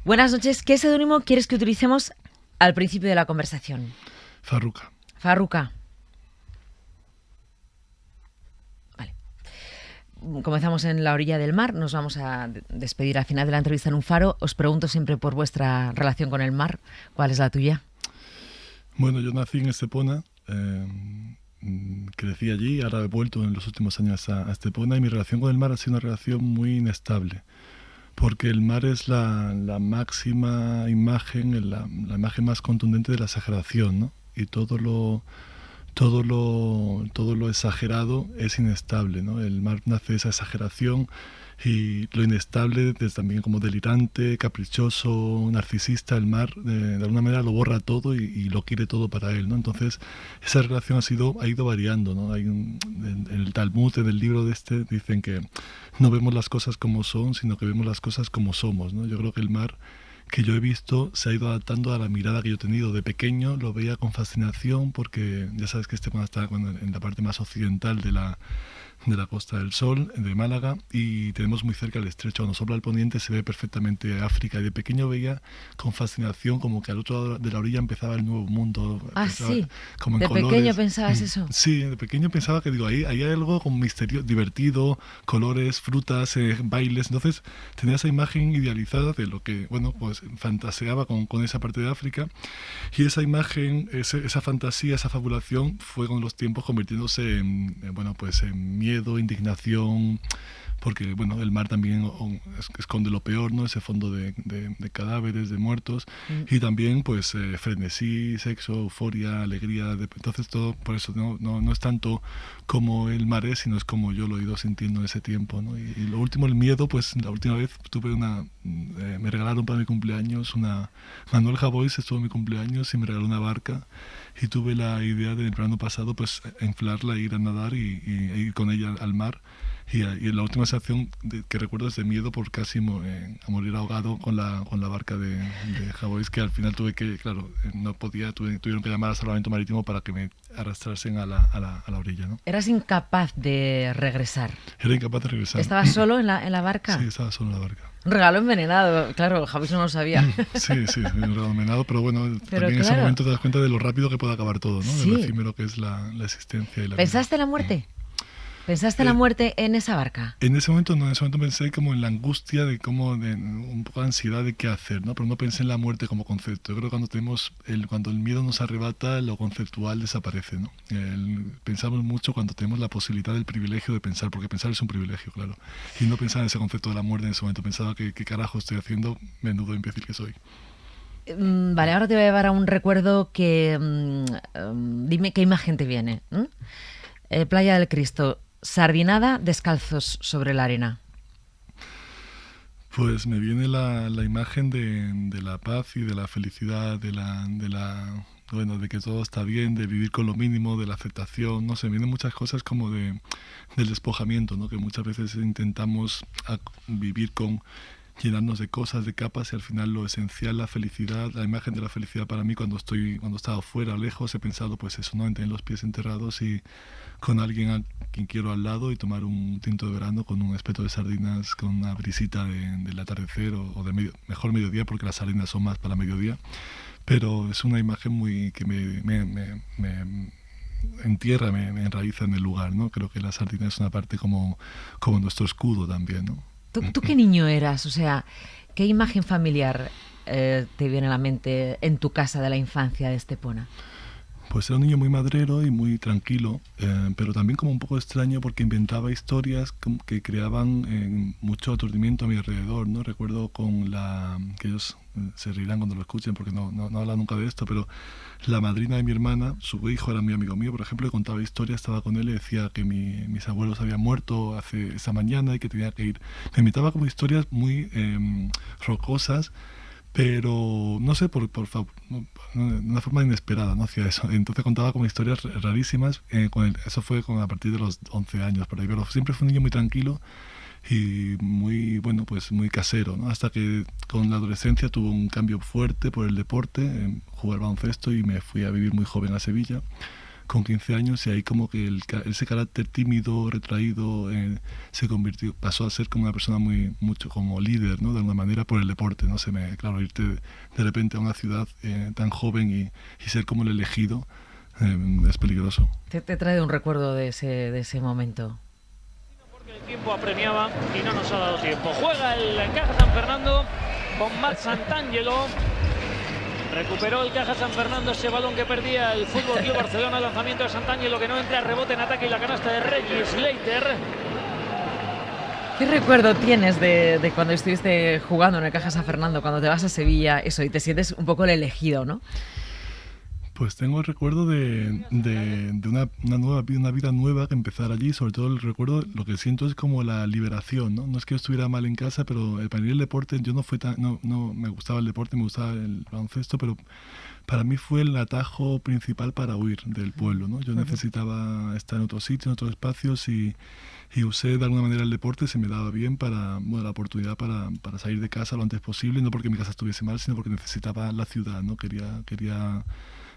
Buenas noches. ¿Qué seudónimo quieres que utilicemos al principio de la conversación? Farruca. Farruca. Vale. Comenzamos en la orilla del mar. Nos vamos a despedir al final de la entrevista en un faro. Os pregunto siempre por vuestra relación con el mar. ¿Cuál es la tuya? Bueno, yo nací en Estepona. Crecí allí, ahora he vuelto en los últimos años a Estepona y mi relación con el mar ha sido una relación muy inestable. Porque el mar es la máxima imagen, la imagen más contundente de la exageración, ¿no? Y todo lo exagerado es inestable, ¿no? El mar nace de esa exageración y lo inestable es también como delirante, caprichoso, narcisista. El mar de alguna manera lo borra todo y lo quiere todo para él, ¿no? Entonces esa relación ha ido variando, ¿no? En el Talmud, en el libro dicen que no vemos las cosas como son, sino que vemos las cosas como somos, ¿no? Yo creo que el mar que yo he visto se ha ido adaptando a la mirada que yo he tenido. De pequeño lo veía con fascinación porque ya sabes que Estepona está en la parte más occidental de la Costa del Sol, de Málaga, y tenemos muy cerca el estrecho. Cuando sopla el poniente se ve perfectamente África, y de pequeño veía con fascinación como que al otro lado de la orilla empezaba el nuevo mundo. Ah, sí. Como en ¿De colores. pequeño pensabas eso? Sí, de pequeño pensaba que ahí hay algo como misterio, divertido, colores, frutas, bailes. Entonces tenía esa imagen idealizada de lo que, bueno, pues fantaseaba con esa parte de África, y esa imagen, esa fantasía, esa fabulación fue con los tiempos convirtiéndose en miedo, indignación, porque bueno, el mar también esconde lo peor, ¿no? Ese fondo de cadáveres, de muertos, y también pues frenesí, sexo, euforia, alegría. Entonces todo, por eso no es tanto como el mar es, sino es como yo lo he ido sintiendo en ese tiempo, ¿no? Y lo último, el miedo, pues la última vez me regalaron para mi cumpleaños Manuel Javois estuvo en mi cumpleaños y me regaló una barca, y tuve la idea del verano pasado pues inflarla, ir a nadar y ir con ella al mar. Y la última sensación que recuerdo es de miedo por casi a morir ahogado con la barca de Javois, que al final tuve que, claro, no podía, tuvieron que llamar al salvamento marítimo para que me arrastrasen a la orilla, ¿no? Eras incapaz de regresar. Era incapaz de regresar. ¿Estabas solo en la barca? Sí, estaba solo en la barca. Un regalo envenenado, claro, Javois no lo sabía. Sí, un regalo envenenado, pero bueno, también en ese momento te das cuenta de lo rápido que puede acabar todo, ¿no? Sí. De lo efímero que es la existencia y la ¿Pensaste en la muerte? ¿Pensaste en la muerte en esa barca? En ese momento no, en ese momento pensé como en la angustia de un poco de ansiedad de qué hacer, ¿no? Pero no pensé en la muerte como concepto. Yo creo que cuando el miedo nos arrebata, lo conceptual desaparece, ¿no? Pensamos mucho cuando tenemos la posibilidad del privilegio de pensar, porque pensar es un privilegio, claro. Y no pensaba en ese concepto de la muerte en ese momento. Pensaba qué carajo estoy haciendo, menudo imbécil que soy. Vale, ahora te voy a llevar a un recuerdo que... dime qué imagen te viene. Playa del Cristo. Sardinada, descalzos sobre la arena. Pues me viene la imagen de la paz y de la felicidad, de que todo está bien, de vivir con lo mínimo, de la aceptación. No sé, vienen muchas cosas como del despojamiento, ¿no? Que muchas veces intentamos vivir llenarnos de cosas, de capas, y al final lo esencial, la felicidad, la imagen de la felicidad para mí cuando he estado fuera, lejos, he pensado pues eso, ¿no? En tener los pies enterrados y con alguien a quien quiero al lado, y tomar un tinto de verano con un espeto de sardinas, con una brisita del atardecer o mejor mediodía, porque las sardinas son más para mediodía, pero es una imagen muy que me entierra, me enraiza en el lugar, ¿no? Creo que la sardina es una parte como nuestro escudo también, ¿no? ¿Tú qué niño eras? O sea, ¿qué imagen familiar te viene a la mente en tu casa de la infancia de Estepona? Pues era un niño muy madrero y muy tranquilo, pero también como un poco extraño porque inventaba historias que creaban mucho aturdimiento a mi alrededor, ¿no? Recuerdo que ellos se reirán cuando lo escuchen porque no hablan nunca de esto, pero la madrina de mi hermana, su hijo era muy amigo mío, por ejemplo, le contaba historias, estaba con él y decía que mis abuelos habían muerto esa mañana y que tenía que ir. Me inventaba como historias muy rocosas, pero no sé, por una forma inesperada, ¿no? Hacía eso. Entonces contaba como historias rarísimas. Eso fue a partir de los 11 años, por ahí. Pero siempre fue un niño muy tranquilo y muy, bueno, pues muy casero, ¿no? Hasta que con la adolescencia tuvo un cambio fuerte por el deporte, jugar baloncesto, y me fui a vivir muy joven a Sevilla. con 15 años, y ahí como que ese carácter tímido, retraído, pasó a ser como una persona mucho como líder, ¿no? De alguna manera por el deporte, ¿no? Claro, irte de repente a una ciudad tan joven y ser como el elegido es peligroso. Te trae un recuerdo de ese momento. Porque el tiempo apremiaba y no nos ha dado tiempo. Juega el Caja San Fernando con Matt Santangelo. Recuperó el Caja San Fernando ese balón que perdía el Fútbol Club Barcelona. Lanzamiento de Santangelo que no entra, rebote en ataque y la canasta de Regis Leiter. ¿Qué recuerdo tienes de cuando estuviste jugando en el Caja San Fernando, cuando te vas a Sevilla, eso, y te sientes un poco el elegido, ¿no? Pues tengo el recuerdo de una vida nueva que empezar allí. Sobre todo el recuerdo, lo que siento es como la liberación, ¿no? No es que yo estuviera mal en casa, pero para mí el deporte, yo no me gustaba el deporte, me gustaba el baloncesto, pero para mí fue el atajo principal para huir del pueblo, ¿no? Yo necesitaba estar en otro sitio, en otros espacios, y usé de alguna manera el deporte, se me daba bien la oportunidad para salir de casa lo antes posible, no porque mi casa estuviese mal, sino porque necesitaba la ciudad, ¿no? Quería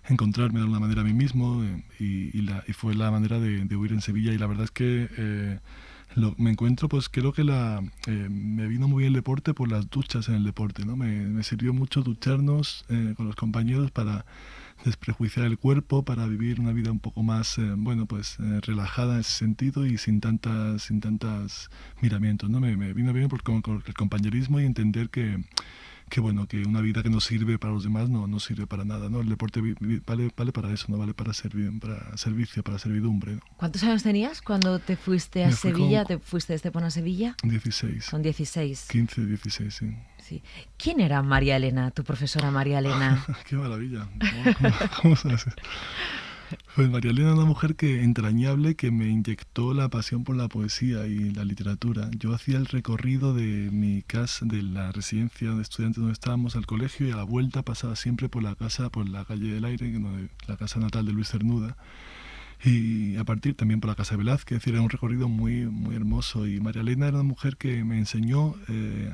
encontrarme de alguna manera a mí mismo, y fue la manera de huir en Sevilla. Y la verdad es que me encuentro, pues creo que me vino muy bien el deporte por las duchas en el deporte, ¿no? Me sirvió mucho ducharnos con los compañeros para desprejuiciar el cuerpo, para vivir una vida un poco más relajada en ese sentido y sin tantas miramientos, ¿no? Me vino bien con el compañerismo y entender que una vida que no sirve para los demás no sirve para nada, ¿no? El deporte vale para eso, no vale para servicio, para servidumbre, ¿no? ¿Cuántos años tenías cuando te fuiste a Sevilla? ¿Te fuiste de Estepona a Sevilla? 16. Con 16. 15, 16, sí. Sí. ¿Quién era María Elena, tu profesora María Elena? ¡Qué maravilla! ¿Cómo sabes? Pues María Elena es una mujer entrañable, que me inyectó la pasión por la poesía y la literatura. Yo hacía el recorrido de mi casa, de la residencia de estudiantes donde estábamos, al colegio, y a la vuelta pasaba siempre por la calle del Aire, la casa natal de Luis Cernuda, y a partir también por la casa de Velázquez. Es decir, era un recorrido muy, muy hermoso, y María Elena era una mujer que me enseñó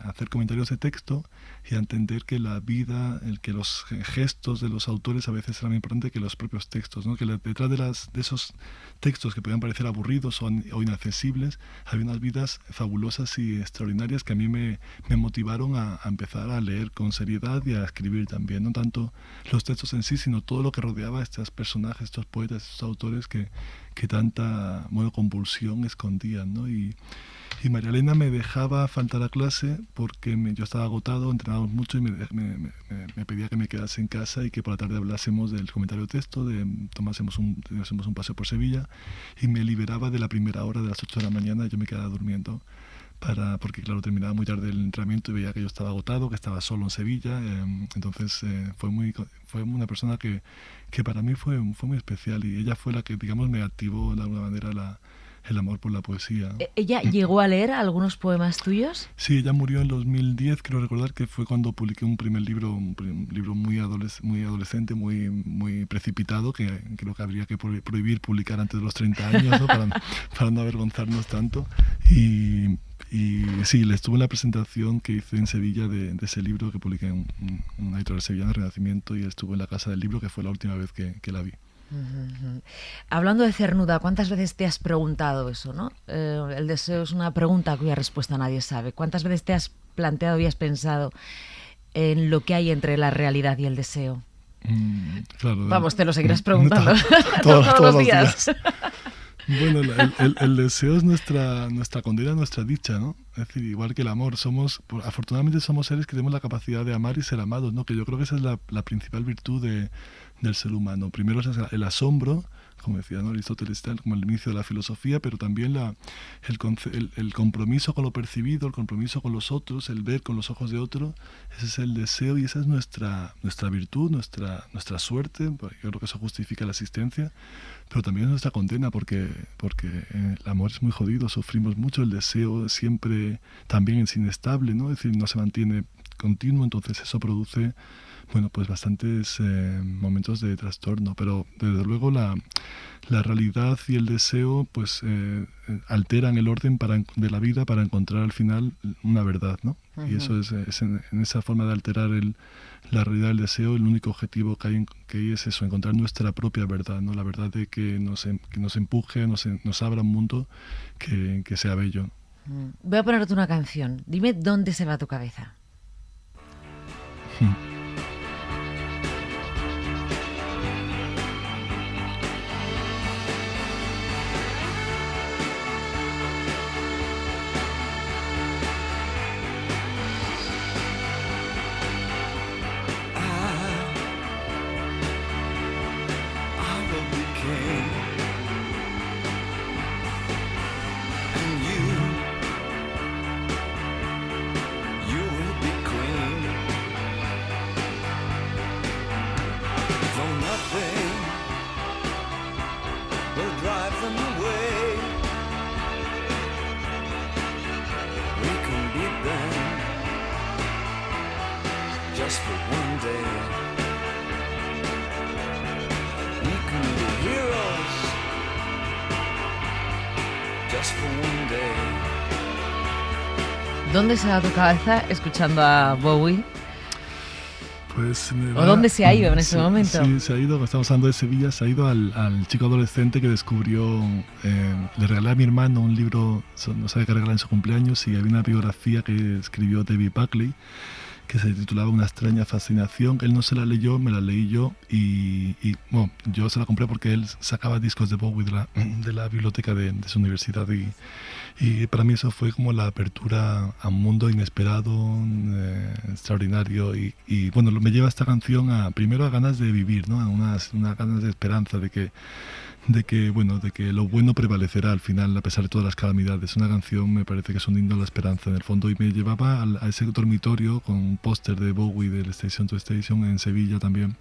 a hacer comentarios de texto y a entender que la vida, que los gestos de los autores a veces eran más importantes que los propios textos, ¿no? Que detrás de esos textos que podían parecer aburridos o inaccesibles, había unas vidas fabulosas y extraordinarias que a mí me motivaron a empezar a leer con seriedad y a escribir también, no tanto los textos en sí, sino todo lo que rodeaba a estos personajes, estos poetas, estos autores que tanta compulsión escondían, ¿no? Y María Elena me dejaba faltar a clase porque yo estaba agotado, entrenábamos mucho, y me pedía que me quedase en casa y que por la tarde hablásemos del comentario de texto, tomásemos un paseo por Sevilla, y me liberaba de la primera hora de las 8 de la mañana. Yo me quedaba durmiendo porque claro, terminaba muy tarde el entrenamiento y veía que yo estaba agotado, que estaba solo en Sevilla. Entonces fue una persona que para mí fue muy especial, y ella fue la que, digamos, me activó de alguna manera el amor por la poesía, ¿no? ¿Ella llegó a leer algunos poemas tuyos? Sí, ella murió en 2010, creo recordar que fue cuando publiqué un primer libro, un libro muy adolescente, muy precipitado, que creo que habría que prohibir publicar antes de los 30 años, ¿no? para no avergonzarnos tanto. Y sí, le estuve en la presentación que hice en Sevilla de ese libro que publiqué en una editorial sevillana, Renacimiento, y estuve en la Casa del Libro, que fue la última vez que la vi. Uh-huh. Hablando de Cernuda, ¿cuántas veces te has preguntado eso, no? El deseo es una pregunta cuya respuesta nadie sabe. ¿Cuántas veces te has planteado y has pensado en lo que hay entre la realidad y el deseo? Claro. Vamos, te lo seguirás preguntando todos los días. Bueno, el deseo es nuestra condena, nuestra dicha, ¿no? Es decir, igual que el amor, afortunadamente somos seres que tenemos la capacidad de amar y ser amados, ¿no? Que yo creo que esa es la principal virtud del ser humano. Primero es el asombro, como decía, ¿no? Aristóteles, como el inicio de la filosofía, pero también el compromiso con lo percibido, el compromiso con los otros, el ver con los ojos de otro. Ese es el deseo, y esa es nuestra virtud, nuestra suerte. Yo creo que eso justifica la existencia, pero también es nuestra condena, porque el amor es muy jodido, sufrimos mucho. El deseo siempre también es inestable, ¿no? Es decir, no se mantiene continuo, entonces eso produce, bueno, pues bastantes momentos de trastorno, pero desde luego la realidad y el deseo pues alteran el orden de la vida para encontrar al final una verdad, ¿no? Uh-huh. Y eso es en esa forma de alterar la realidad del deseo, el único objetivo que hay es eso, encontrar nuestra propia verdad, ¿no? La verdad de que nos empuje, nos abra un mundo que sea bello. Voy a ponerte una canción. Dime dónde se va tu cabeza. ¿Dónde se va tu cabeza escuchando a Bowie? Pues ¿O dónde se ha ido en ese momento? Sí, se ha ido, estamos hablando de Sevilla, se ha ido al chico adolescente que descubrió, le regalé a mi hermano un libro, no sabe qué regalar en su cumpleaños, y había una biografía que escribió David Buckley, que se titulaba Una extraña fascinación. Él no se la leyó, me la leí yo, y bueno, yo se la compré porque él sacaba discos de Bowie de la biblioteca de su universidad, y para mí eso fue como la apertura a un mundo inesperado, extraordinario, y bueno, me lleva esta canción primero a ganas de vivir, ¿no? A unas ganas de esperanza, de que lo bueno prevalecerá al final a pesar de todas las calamidades. Una canción me parece que es un himno a la esperanza en el fondo, y me llevaba a ese dormitorio con un póster de Bowie del Station to Station en Sevilla también,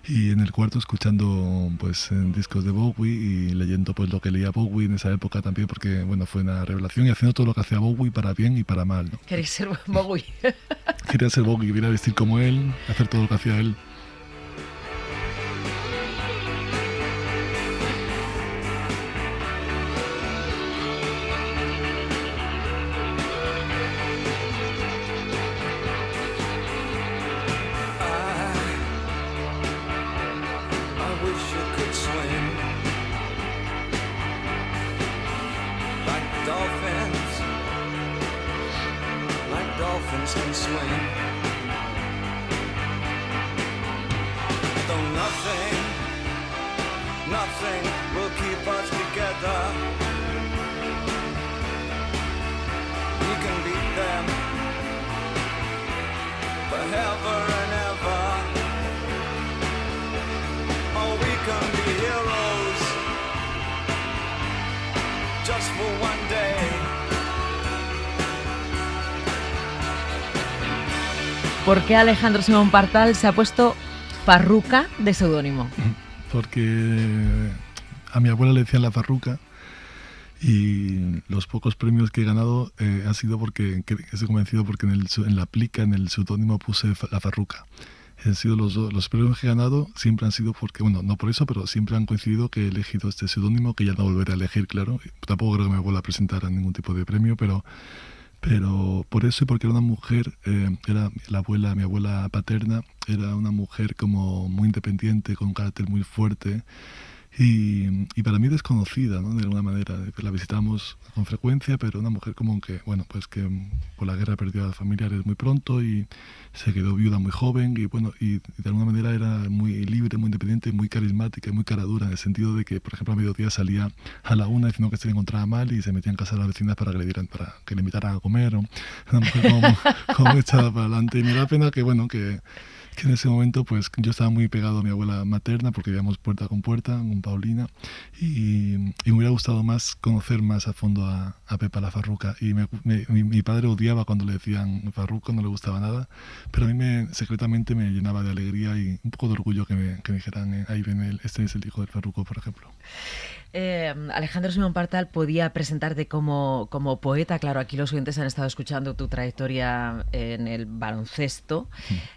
y en el cuarto escuchando pues discos de Bowie y leyendo pues lo que leía Bowie en esa época también, porque bueno, fue una revelación, y haciendo todo lo que hacía Bowie para bien y para mal, ¿no? ¿Queréis ser Bowie? Quería ser Bowie, quería vestir como él, hacer todo lo que hacía él. ¿Por qué Alejandro Simón Partal se ha puesto Farruca de seudónimo? Porque a mi abuela le decían la Farruca, y los pocos premios que he ganado ha sido porque estoy convencido porque en la plica, en el seudónimo puse la Farruca. Han sido los premios que he ganado siempre han sido porque, bueno, no por eso, pero siempre han coincidido que he elegido este seudónimo, que ya no volveré a elegir, claro. Tampoco creo que me vuelva a presentar a ningún tipo de premio, pero por eso, y porque era una mujer, era mi abuela paterna, era una mujer como muy independiente, con un carácter muy fuerte, y para mí desconocida, ¿no? De alguna manera. La visitamos con frecuencia, pero una mujer como que, bueno, pues que por la guerra perdió a familiares muy pronto y se quedó viuda muy joven, y bueno, y de alguna manera era muy libre, muy independiente, muy carismática y muy cara dura, en el sentido de que, por ejemplo, a mediodía salía a la 1 diciendo que se le encontraba mal y se metía en casa de las vecinas para que le invitaran a comer, ¿no? Una mujer como echada para adelante, y me da pena que, bueno, que en ese momento pues yo estaba muy pegado a mi abuela materna porque vivíamos puerta con Paulina, y me hubiera gustado más conocer más a fondo a Pepa la Farruca, y mi padre odiaba cuando le decían Farruco, no le gustaba nada, pero a mí secretamente me llenaba de alegría y un poco de orgullo que me dijeran ahí viene este es el hijo del Farruco, por ejemplo. Alejandro Simón Partal podía presentarte como poeta. Claro, aquí los oyentes han estado escuchando tu trayectoria en el baloncesto,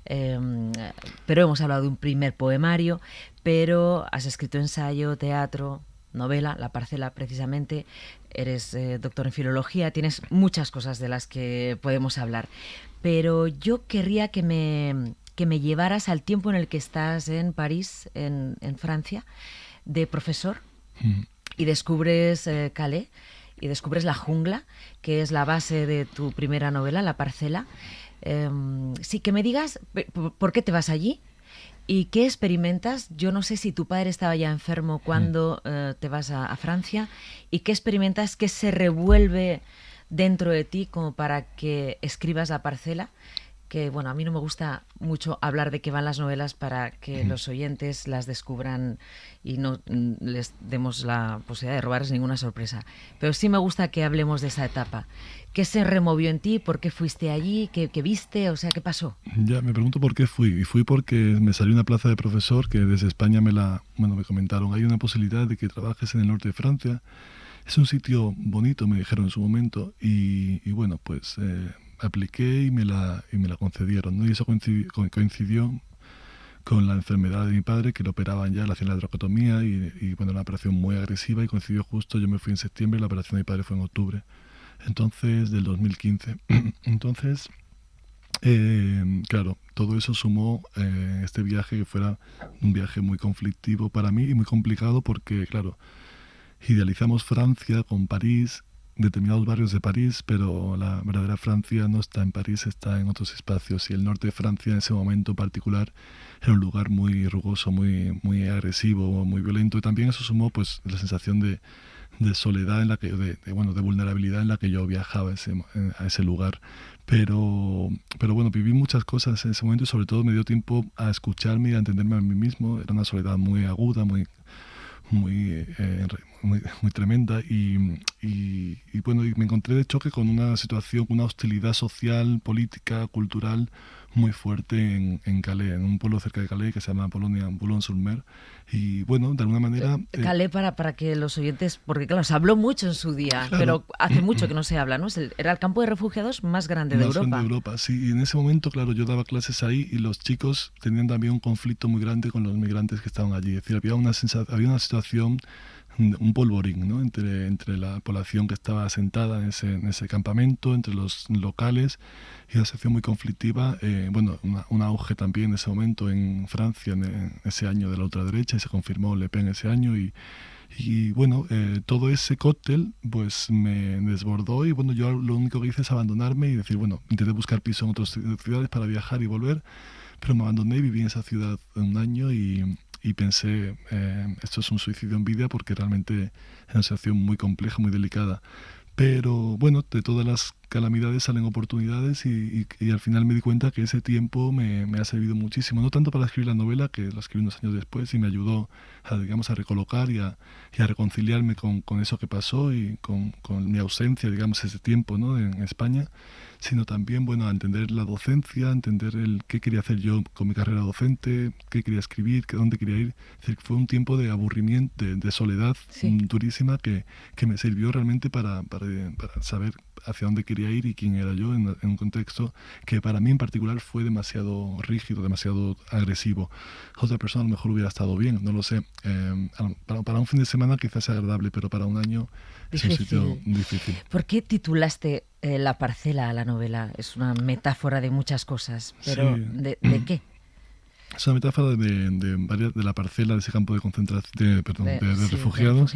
pero hemos hablado de un primer poemario, pero has escrito ensayo, teatro, novela, La parcela precisamente, eres doctor en filología, tienes muchas cosas de las que podemos hablar. Pero yo querría que me llevaras al tiempo en el que estás en París, en Francia, de profesor, y descubres Calais, y descubres la jungla, que es la base de tu primera novela, La parcela. Sí, que me digas por qué te vas allí y qué experimentas. Yo no sé si tu padre estaba ya enfermo cuando te vas a Francia, y qué experimentas, qué se revuelve dentro de ti como para que escribas La parcela. Que bueno, a mí no me gusta mucho hablar de qué van las novelas para que los oyentes las descubran y no les demos la posibilidad de robarles ninguna sorpresa. Pero sí me gusta que hablemos de esa etapa. ¿Qué se removió en ti? ¿Por qué fuiste allí? ¿Qué viste? O sea, ¿qué pasó? Ya, me pregunto por qué fui. Y fui porque me salió una plaza de profesor que desde España me comentaron. Hay una posibilidad de que trabajes en el norte de Francia. Es un sitio bonito, me dijeron en su momento. Y bueno, pues apliqué y me la concedieron, ¿no? Y eso coincidió con la enfermedad de mi padre, que lo operaban ya, le hacían la tracotomía y bueno, una operación muy agresiva, y coincidió justo, yo me fui en septiembre, la operación de mi padre fue en octubre, entonces, del 2015. Entonces, claro, todo eso sumó este viaje, que fuera un viaje muy conflictivo para mí y muy complicado porque, claro, idealizamos Francia con París, determinados barrios de París, pero la verdadera Francia no está en París, está en otros espacios, y el norte de Francia en ese momento particular era un lugar muy rugoso, muy agresivo, muy violento, y también eso sumó pues la sensación de soledad en la que de vulnerabilidad en la que yo viajaba a ese lugar. Pero bueno, viví muchas cosas en ese momento, y sobre todo me dio tiempo a escucharme y a entenderme a mí mismo. Era una soledad muy aguda, muy tremenda, y bueno, y me encontré de choque con una situación, una hostilidad social, política, cultural muy fuerte en Calais, en un pueblo cerca de Calais que se llama Polonia, Boulogne-sur-Mer, y bueno, de alguna manera... Calais, para que los oyentes, porque claro, se habló mucho en su día, claro, pero hace mucho que no se habla, ¿no? Era el campo de refugiados más grande de Europa. Más grande de Europa, sí, y en ese momento, claro, yo daba clases ahí, y los chicos tenían también un conflicto muy grande con los migrantes que estaban allí, es decir, había una situación, un polvorín, ¿no? entre la población que estaba asentada en ese campamento, entre los locales, y una situación muy conflictiva. Bueno, un auge también en ese momento en Francia, en ese año, de la ultraderecha, y se confirmó Le Pen ese año, y bueno, todo ese cóctel pues me desbordó, y bueno, yo lo único que hice es abandonarme y decir, bueno, intenté buscar piso en otras ciudades para viajar y volver, pero me abandoné y viví en esa ciudad un año, y pensé, esto es un suicidio en vida, porque realmente es una situación muy compleja, muy delicada. Pero bueno, de todas las calamidades salen oportunidades, y al final me di cuenta que ese tiempo me ha servido muchísimo, no tanto para escribir la novela, que la escribí unos años después y me ayudó a recolocar y a reconciliarme con eso que pasó, y con mi ausencia, digamos, ese tiempo, ¿no? en España, sino también, bueno, a entender la docencia, a entender qué quería hacer yo con mi carrera docente, qué quería escribir, dónde quería ir. Es decir, fue un tiempo de aburrimiento, de soledad, sí, durísima, que me sirvió realmente para saber hacia dónde quería ir y quién era yo en un contexto que para mí en particular fue demasiado rígido, demasiado agresivo. Otra persona a lo mejor hubiera estado bien, no lo sé. Para un fin de semana quizás sea agradable, pero para un año es un sitio difícil. ¿Por qué titulaste La parcela a la novela? Es una metáfora de muchas cosas, pero sí. ¿De qué? Es una metáfora de la parcela de ese campo de concentración, de refugiados,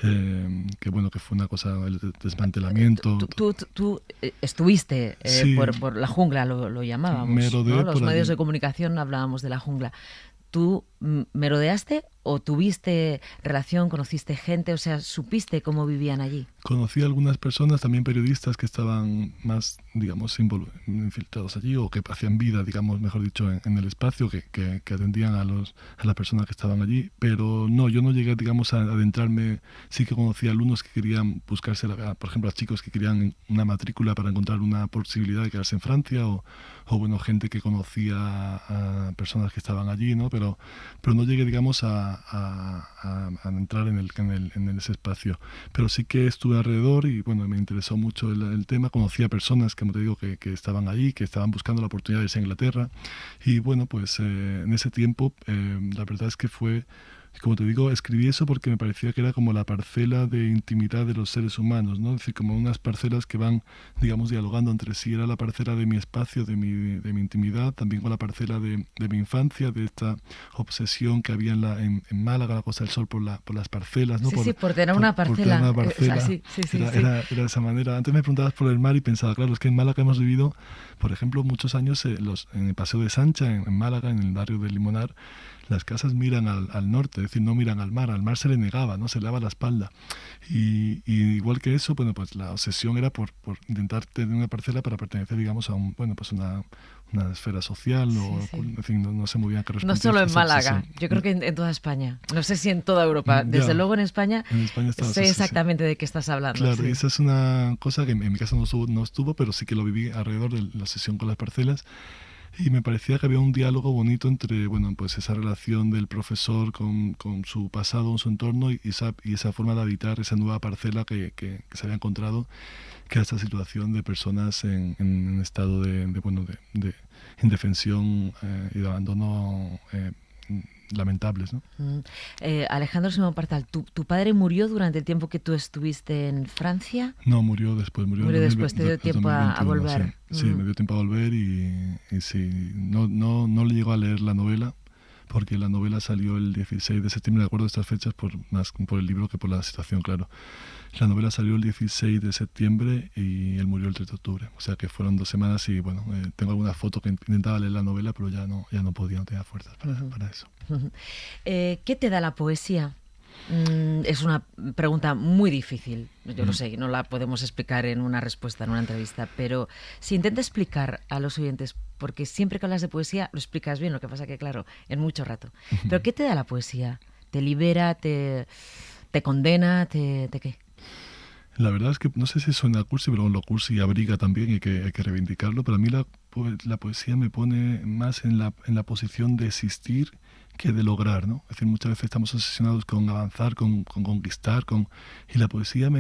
que bueno, que fue una cosa, el desmantelamiento. Tú estuviste sí, por la jungla, lo llamábamos, ¿no? Los medios de comunicación hablábamos de la jungla. ¿Tú merodeaste o tuviste relación, conociste gente, o sea, supiste cómo vivían allí? Conocí a algunas personas, también periodistas, que estaban más, digamos, infiltrados allí, o que hacían vida, digamos, mejor dicho, en el espacio, que atendían a las personas que estaban allí, pero no, yo no llegué, digamos, a adentrarme. Sí que conocí a alumnos que querían buscarse, por ejemplo, a chicos que querían una matrícula para encontrar una posibilidad de quedarse en Francia, o bueno, gente que conocía a personas que estaban allí, ¿no? Pero no llegué, digamos, a a entrar en ese espacio. Pero sí que estuve alrededor y bueno, me interesó mucho el tema. Conocí a personas, como te digo, que estaban allí, que estaban buscando la oportunidad de irse a Inglaterra. Y bueno, pues en ese tiempo la verdad es que fue... Como te digo, escribí eso porque me parecía que era como la parcela de intimidad de los seres humanos, ¿no? Es decir, como unas parcelas que van, digamos, dialogando entre sí. Era la parcela de mi espacio, de mi intimidad, también con la parcela de mi infancia, de esta obsesión que había en Málaga, la Costa del Sol, por las parcelas, ¿no? Sí, por tener una parcela. Por tener una parcela. Sí. Era de esa manera. Antes me preguntabas por el mar y pensaba, claro, es que en Málaga hemos vivido, por ejemplo, muchos años en el Paseo de Sancha, en Málaga, en el barrio de Limonar. Las casas miran al norte, es decir, no miran al mar se le negaba, ¿no? Se le daba la espalda. Y igual que eso, bueno, pues la obsesión era por intentar tener una parcela para pertenecer, digamos, a una esfera social, en fin, no sé muy bien a qué responder. No solo en Málaga, obsesión. yo creo que en toda España. No sé si en toda Europa, desde luego en España sé exactamente de qué estás hablando. Claro, sí. Y esa es una cosa que en mi caso no estuvo, pero sí que lo viví alrededor de la obsesión con las parcelas. Y me parecía que había un diálogo bonito entre, bueno, pues esa relación del profesor con su pasado, con su entorno y esa forma de habitar esa nueva parcela que se había encontrado, que era esta situación de personas en estado de indefensión y de abandono lamentables, ¿no? Alejandro Simón Partal, ¿tu padre murió durante el tiempo que tú estuviste en Francia? No, murió después. Murió después, te dio tiempo a volver. Sí, me dio tiempo a volver y sí, no le llegó a leer la novela, porque la novela salió el 16 de septiembre, de acuerdo a estas fechas, más por el libro que por la situación, claro. La novela salió el 16 de septiembre y él murió el 3 de octubre. O sea que fueron 2 semanas y bueno, tengo algunas fotos que intentaba leer la novela, pero ya no podía, no tenía fuerzas para eso. ¿Qué te da la poesía? Es una pregunta muy difícil. Yo lo sé, no la podemos explicar en una respuesta, en una entrevista, pero si intenta explicar a los oyentes, porque siempre que hablas de poesía lo explicas bien, lo que pasa que, claro, en mucho rato. ¿Pero qué te da la poesía? ¿Te libera? ¿Te condena? ¿Te qué? La verdad es que no sé si suena cursi, pero lo cursi abriga también y hay que reivindicarlo. Pero a mí la poesía me pone más en la posición de existir que de lograr, ¿no? Es decir, muchas veces estamos obsesionados con avanzar, con conquistar, y la poesía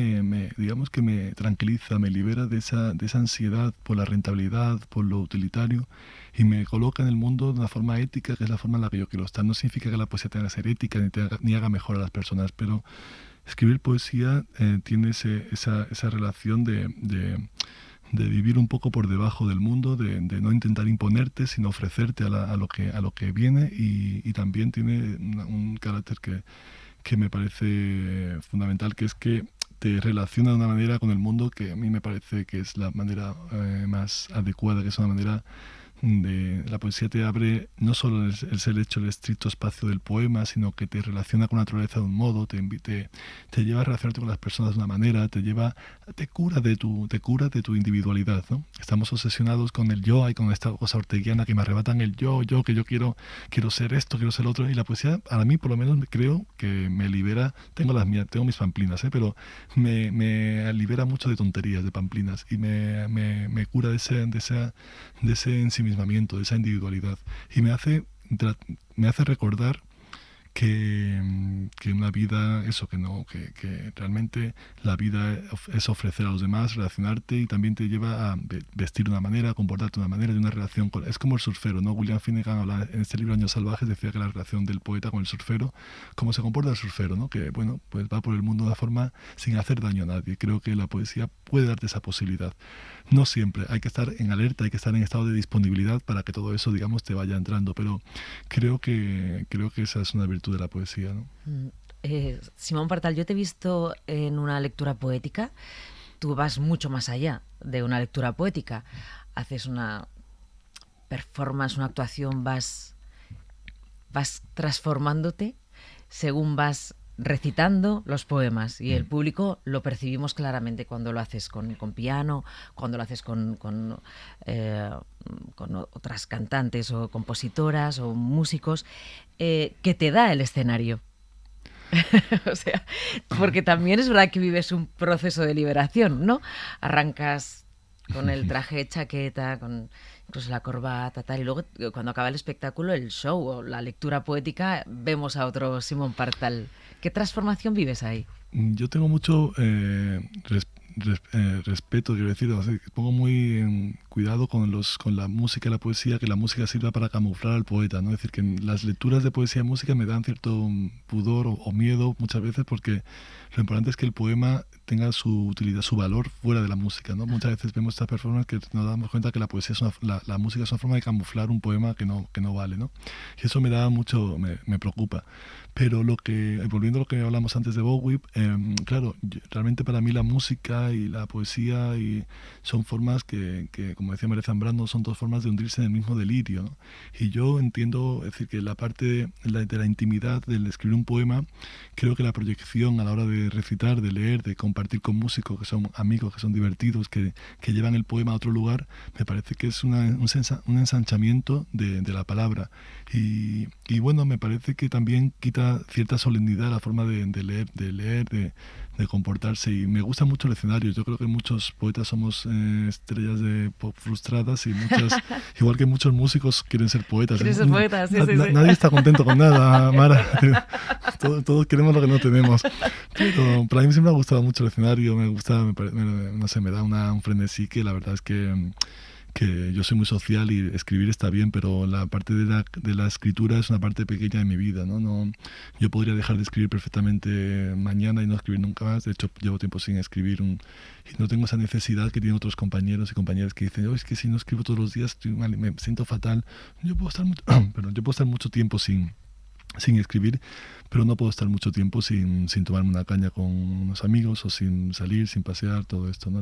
digamos que me tranquiliza, me libera de esa ansiedad por la rentabilidad, por lo utilitario, y me coloca en el mundo de una forma ética, que es la forma en la que yo quiero estar. No significa que la poesía tenga que ser ética ni haga mejor a las personas, pero escribir poesía tiene esa relación de vivir un poco por debajo del mundo, de no intentar imponerte, sino ofrecerte a lo que viene, y también tiene un carácter que me parece fundamental, que es que te relaciona de una manera con el mundo que a mí me parece que es la manera más adecuada, que es una manera la poesía te abre no solo el hecho, el estricto espacio del poema, sino que te relaciona con la naturaleza de un modo, te lleva a relacionarte con las personas de una manera, te cura de tu individualidad, ¿no? Estamos obsesionados con el yo, y con esta cosa orteguiana que me arrebatan el yo, que yo quiero ser esto, quiero ser lo otro, y la poesía, a mí por lo menos creo que me libera. Tengo mis pamplinas, pero me libera mucho de tonterías, de pamplinas, y me cura de ese ensimismamiento, de esa individualidad, y me hace recordar que una vida, que realmente la vida es ofrecer a los demás, relacionarte, y también te lleva a vestir de una manera, a comportarte de una manera, de una relación es como el surfero, ¿no? William Finnegan habla en este libro Años Salvajes, decía que la relación del poeta con el surfero, cómo se comporta el surfero, ¿no? Que bueno, pues va por el mundo de una forma sin hacer daño a nadie. Creo que la poesía puede darte esa posibilidad. No siempre, hay que estar en alerta, hay que estar en estado de disponibilidad para que todo eso, digamos, te vaya entrando, pero creo que esa es una virtud de la poesía, ¿no? Simón Partal, yo te he visto en una lectura poética. Tú vas mucho más allá de una lectura poética. Haces una performance, una actuación, vas transformándote según vas recitando los poemas, y el público lo percibimos claramente cuando lo haces con piano, cuando lo haces con otras cantantes o compositoras o músicos, que te da el escenario. O sea, porque también es verdad que vives un proceso de liberación, ¿no? Arrancas con el traje de chaqueta, incluso la corbata, tal, y luego cuando acaba el espectáculo, el show o la lectura poética, vemos a otro Simón Partal. ¿Qué transformación vives ahí? Yo tengo mucho respeto, quiero decir, o sea, pongo muy en cuidado con la música y la poesía, que la música sirva para camuflar al poeta, ¿no? Es decir, que las lecturas de poesía y música me dan cierto pudor o miedo muchas veces, porque lo importante es que el poema tenga su utilidad, su valor fuera de la música, ¿no? Muchas veces vemos estas performances que nos damos cuenta que la poesía es la música es una forma de camuflar un poema que no vale, ¿no? Y eso me da mucho, me preocupa. Pero volviendo a lo que hablamos antes de Bowie, claro, realmente para mí la música y la poesía son formas que, como decía María Zambrano, son dos formas de hundirse en el mismo delirio, ¿no? Y yo entiendo, es decir, que la parte de la intimidad del escribir un poema, creo que la proyección a la hora de recitar, de leer, de compartir con músicos que son amigos, que son divertidos, que llevan el poema a otro lugar, me parece que es un ensanchamiento de la palabra. Y bueno, me parece que también quita cierta solemnidad a la forma de leer, de comportarse, y me gusta mucho el escenario. Yo creo que muchos poetas somos estrellas de pop frustradas, y igual que muchos músicos quieren ser poetas. ¿Quieres ser poetas? Sí, sí. Nadie está contento con nada, Mara. Todos queremos lo que no tenemos. Pero para mí siempre me ha gustado mucho el escenario, no sé, me da un frenesí que la verdad es que yo soy muy social y escribir está bien, pero la parte de la escritura es una parte pequeña de mi vida, ¿no? Yo podría dejar de escribir perfectamente mañana y no escribir nunca más. De hecho, llevo tiempo sin escribir y no tengo esa necesidad que tienen otros compañeros y compañeras que dicen, es que si no escribo todos los días me siento fatal. Yo puedo estar mucho tiempo sin escribir, pero no puedo estar mucho tiempo sin tomarme una caña con unos amigos, o sin salir, sin pasear, todo esto, ¿no?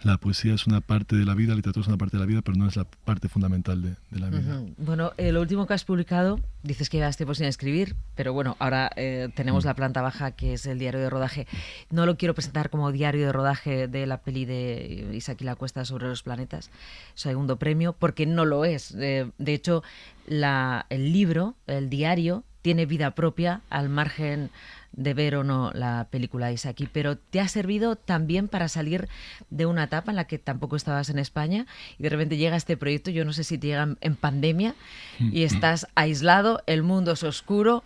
La poesía es una parte de la vida, la literatura es una parte de la vida, pero no es la parte fundamental de la vida. Bueno, lo último que has publicado, dices que llevas tiempo sin escribir, pero bueno, ahora tenemos la planta baja, que es el diario de rodaje. No lo quiero presentar como diario de rodaje de la peli de Isaac y la Cuesta sobre los planetas, segundo premio, porque no lo es. De hecho, el libro, el diario, tiene vida propia al margen de ver o no la película de Isaki, pero te ha servido también para salir de una etapa en la que tampoco estabas en España y de repente llega este proyecto. Yo no sé si te llega en pandemia y estás aislado, el mundo es oscuro,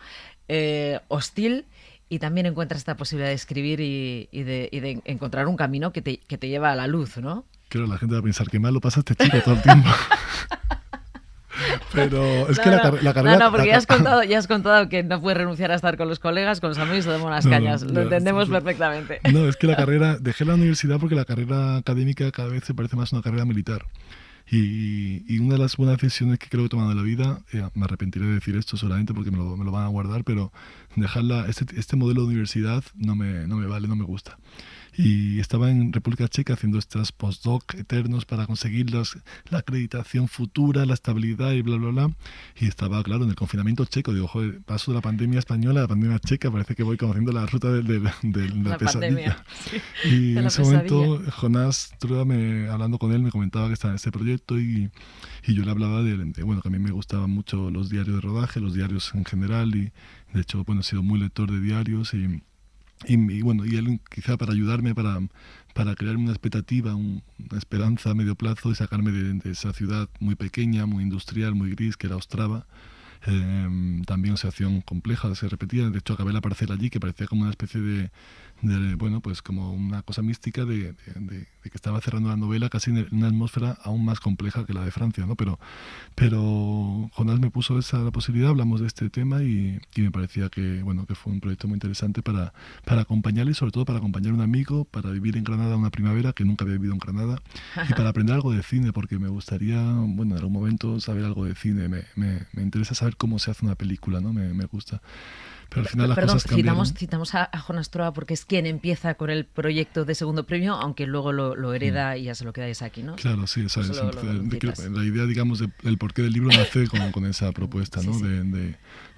hostil, y también encuentras esta posibilidad de escribir y de encontrar un camino que te lleva a la luz, ¿no? Claro, la gente va a pensar que mal lo pasa este chico todo el tiempo. Pero es que la carrera... No, porque ya has contado que no puedes renunciar a estar con los colegas, con los amigos, o demos unas cañas. Lo entendemos perfectamente. No, es que dejé la universidad porque la carrera académica cada vez se parece más a una carrera militar. Y una de las buenas decisiones que creo que he tomado en la vida, me arrepentiré de decir esto seguramente porque me lo van a guardar, pero dejarla, este modelo de universidad no me vale, no me gusta. Y estaba en República Checa haciendo estos postdoc eternos para conseguir la acreditación futura, la estabilidad y bla, bla, bla. Y estaba, claro, en el confinamiento checo. Digo, joder, paso de la pandemia española a la pandemia checa, parece que voy conociendo la ruta de la pesadilla. Sí, y en ese momento, Jonás Trueba, hablando con él, me comentaba que estaba en este proyecto y yo le hablaba bueno, que a mí me gustaban mucho los diarios de rodaje, los diarios en general, y de hecho, bueno, he sido muy lector de diarios y bueno, y él quizá para ayudarme, para crear una expectativa, una esperanza a medio plazo y sacarme de esa ciudad muy pequeña, muy industrial, muy gris, que era Ostrava. También una situación compleja, se repetía. De hecho, acabé la parcela allí, que parecía como una especie de bueno, pues como una cosa mística de que estaba cerrando la novela casi en una atmósfera aún más compleja que la de Francia, ¿no? Pero Jonás me puso la posibilidad, hablamos de este tema y me parecía que, bueno, que fue un proyecto muy interesante para acompañarle, y sobre todo para acompañar a un amigo, para vivir en Granada una primavera, que nunca había vivido en Granada, y para aprender algo de cine, porque me gustaría, bueno, en algún momento saber algo de cine. Me interesa saber cómo se hace una película, ¿no? Me gusta. Pero al final las cosas cambiaron. Citamos a Jonás Trueba porque es quien empieza con el proyecto de segundo premio, aunque luego lo hereda y ya se lo queda Isaki, ¿no? Claro, sí, la idea, digamos, del porqué del libro nace con esa propuesta, ¿no? Sí. De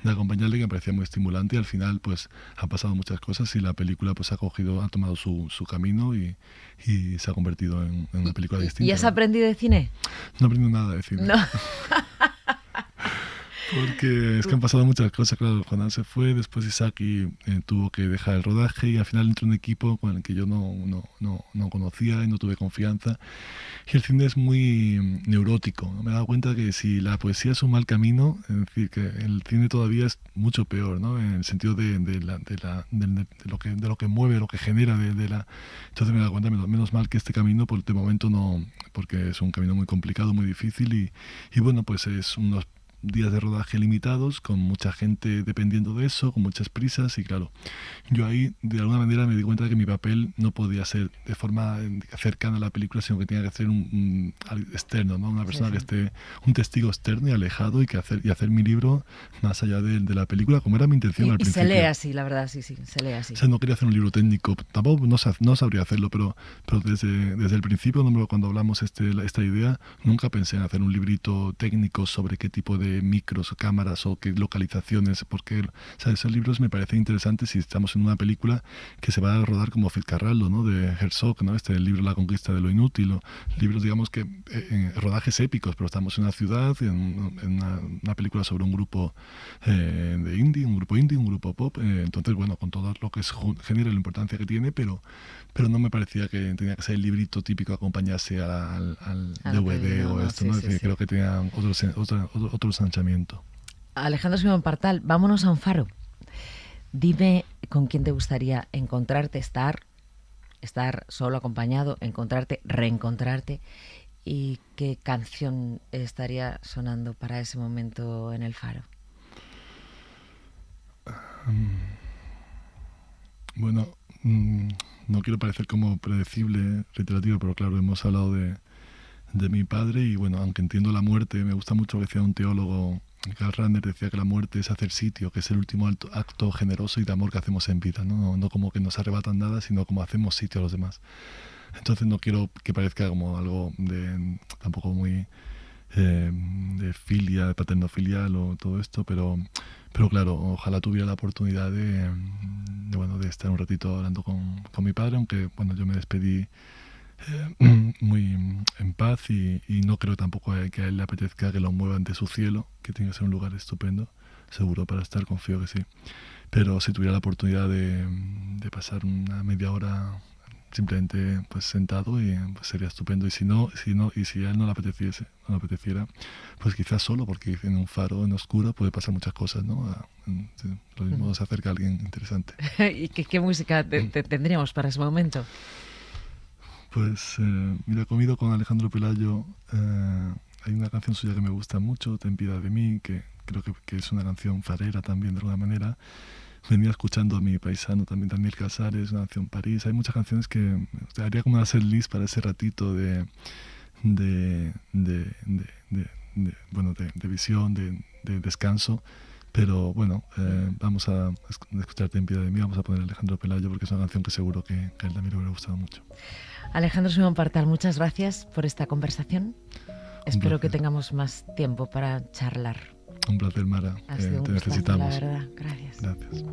acompañarle, que me parecía muy estimulante, y al final pues han pasado muchas cosas y la película pues ha tomado su camino y se ha convertido en una película distinta. ¿Y has aprendido de cine? No aprendo nada de cine. No. Porque es que han pasado muchas cosas, claro. Jonás se fue, después Isaki tuvo que dejar el rodaje y al final entró un equipo con el que yo no conocía y no tuve confianza. Y el cine es muy neurótico, ¿no? Me he dado cuenta que si la poesía es un mal camino, es decir, que el cine todavía es mucho peor, ¿no? En el sentido de lo que mueve, lo que genera. Entonces me he dado cuenta, menos mal que este camino por de momento no, porque es un camino muy complicado, muy difícil y bueno, pues es unos días de rodaje limitados, con mucha gente dependiendo de eso, con muchas prisas y claro, yo ahí de alguna manera me di cuenta de que mi papel no podía ser de forma cercana a la película, sino que tenía que ser un externo, ¿no? Una persona que esté, un testigo externo y alejado y hacer mi libro más allá de la película, como era mi intención al principio. Y se lee así, la verdad, sí, se lee así. O sea, no quería hacer un libro técnico, tampoco no sabría hacerlo, pero desde el principio, cuando hablamos esta idea, nunca pensé en hacer un librito técnico sobre qué tipo de micros o cámaras o qué localizaciones, porque esos libros me parecen interesantes si estamos en una película que se va a rodar como Fitzcarraldo, ¿no? De Herzog, ¿no? El libro La conquista de lo inútil, o libros, digamos, que rodajes épicos, pero estamos en una ciudad, en una película sobre un grupo de indie, un grupo pop, entonces, bueno, con todo lo que es género, la importancia que tiene, pero no me parecía que tenía que ser el librito típico acompañarse al DVD o esto, ¿no? Sí. Creo que tenía otro ensanchamiento. Alejandro Simón Partal, vámonos a un faro. Dime con quién te gustaría encontrarte, estar solo, acompañado, encontrarte, reencontrarte, y qué canción estaría sonando para ese momento en el faro. Bueno, no quiero parecer como predecible, reiterativo, pero claro, hemos hablado de mi padre y bueno, aunque entiendo la muerte, me gusta mucho lo que decía un teólogo, Karl Rahner, decía que la muerte es hacer sitio, que es el último acto generoso y de amor que hacemos en vida, ¿no? No como que nos arrebatan nada, sino como hacemos sitio a los demás. Entonces no quiero que parezca como algo tampoco muy de filia, de paternofilial o todo esto, pero claro, ojalá tuviera la oportunidad de estar un ratito hablando con mi padre, aunque bueno, yo me despedí muy en paz y no creo tampoco que a él le apetezca que lo muevan de su cielo, que tiene que ser un lugar estupendo, seguro para estar, confío que sí. Pero si tuviera la oportunidad de pasar una media hora simplemente pues sentado, y pues sería estupendo. Y si a él no le apeteciera, pues quizás solo, porque en un faro en oscuro puede pasar muchas cosas, ¿no? Lo mismo se acerca a alguien interesante. ¿Y qué música tendríamos para ese momento? Pues mira, he comido con Alejandro Pelayo. Hay una canción suya que me gusta mucho, Ten piedad de mí, que creo que es una canción farera también de alguna manera. Venía escuchando a mi paisano también, Daniel Casares, una canción París. Hay muchas canciones que haría como una setlist para ese ratito de visión, de descanso. Pero bueno, vamos a escuchar Ten piedad de mí, vamos a poner a Alejandro Pelayo porque es una canción que seguro que a él también le hubiera gustado mucho. Alejandro Simón Partal, muchas gracias por esta conversación. Espero que tengamos más tiempo para charlar. Un placer, Mara. Ha sido un te necesitamos. La verdad. Gracias. Gracias.